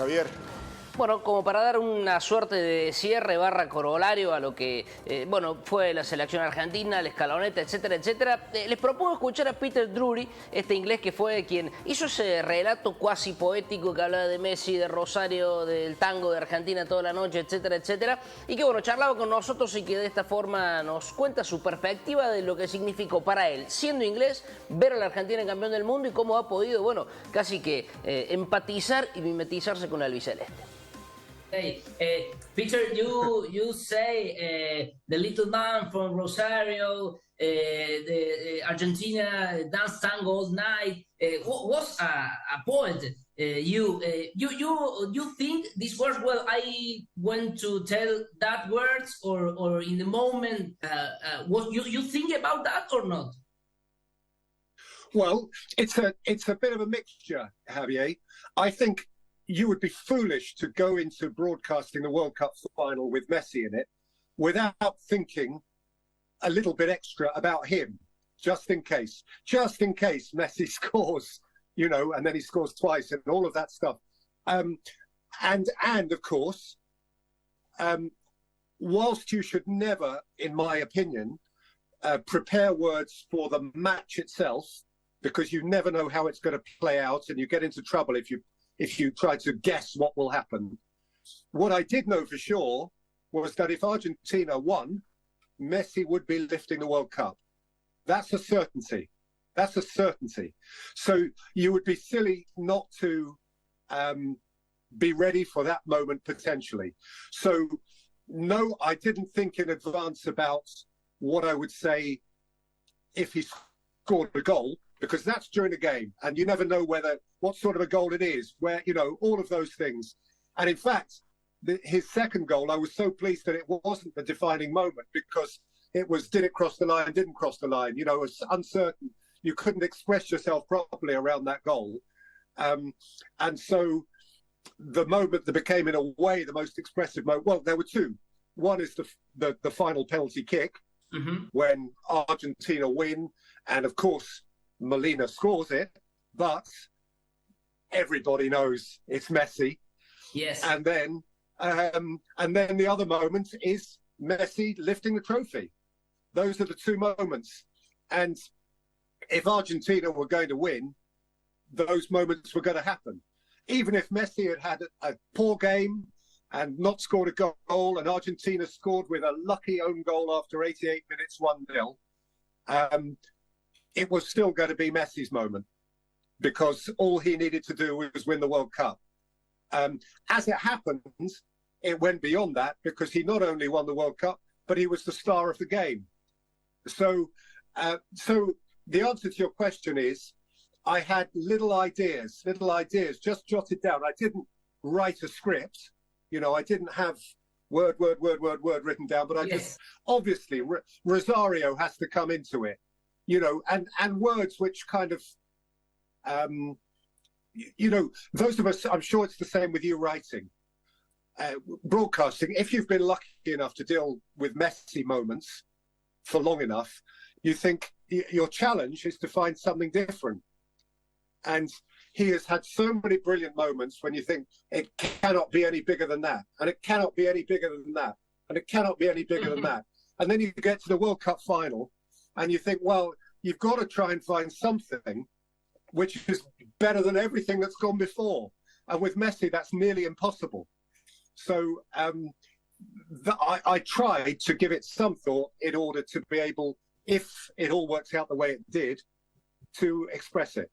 Javier. Bueno, como para dar una suerte de cierre barra corolario a lo que bueno, fue la selección argentina, la escaloneta, etcétera, etcétera, les propongo escuchar a Peter DRURY, este inglés que fue quien hizo ese relato cuasi poético que hablaba de Messi, de Rosario, del tango de Argentina toda la noche, etcétera, etcétera, y que bueno, charlaba con nosotros y que de esta forma nos cuenta su perspectiva de lo que significó para él, siendo inglés, ver a la Argentina en campeón del mundo y cómo ha podido, bueno, casi que empatizar y mimetizarse con el albiceleste. Hey, Peter, you say the little man from Rosario, the Argentina dance tango all night was a poet. You think these words? Well, I went to tell that words, or in the moment, what you think about that or not? Well, it's a bit of a mixture, Javier. I think you would be foolish to go into broadcasting the World Cup final with Messi in it without thinking a little bit extra about him, just in case Messi scores, you know, and then he scores twice and all of that stuff. And of course, whilst you should never, in my opinion, prepare words for the match itself, because you never know how it's going to play out and you get into trouble if you try to guess what will happen. What I did know for sure was that if Argentina won, Messi would be lifting the World Cup. That's a certainty. That's a certainty. So you would be silly not to be ready for that moment potentially. So no, I didn't think in advance about what I would say if he scored a goal, because that's during the game and you never know what sort of a goal it is, where, you know, all of those things. And in fact, his second goal, I was so pleased that it wasn't the defining moment, because it was, did it cross the line, didn't cross the line, you know, it was uncertain. You couldn't express yourself properly around that goal. And so the moment that became, in a way, the most expressive moment, well, there were two. One is the final penalty kick, when Argentina win, and of course, Molina scores it, but everybody knows it's Messi. Yes. And then the other moment is Messi lifting the trophy. Those are the two moments. And if Argentina were going to win, those moments were going to happen. Even if Messi had a poor game and not scored a goal, and Argentina scored with a lucky own goal after 88 minutes, 1-0, it was still going to be Messi's moment, because all he needed to do was win the World Cup. As it happens, it went beyond that, because he not only won the World Cup, but he was the star of the game. So the answer to your question is, I had little ideas, just jotted down. I didn't write a script, you know, I didn't have word written down, but I just, obviously, Rosario has to come into it, you know, and words which kind of, you know, those of us, I'm sure it's the same with you writing, broadcasting, if you've been lucky enough to deal with Messi moments for long enough, you think your challenge is to find something different. And he has had so many brilliant moments when you think it cannot be any bigger than that, and it cannot be any bigger than that, and it cannot be any bigger than that. And then you get to the World Cup final and you think, well, you've got to try and find something which is better than everything that's gone before. And with Messi, that's nearly impossible. So I tried to give it some thought in order to be able, if it all works out the way it did, to express it.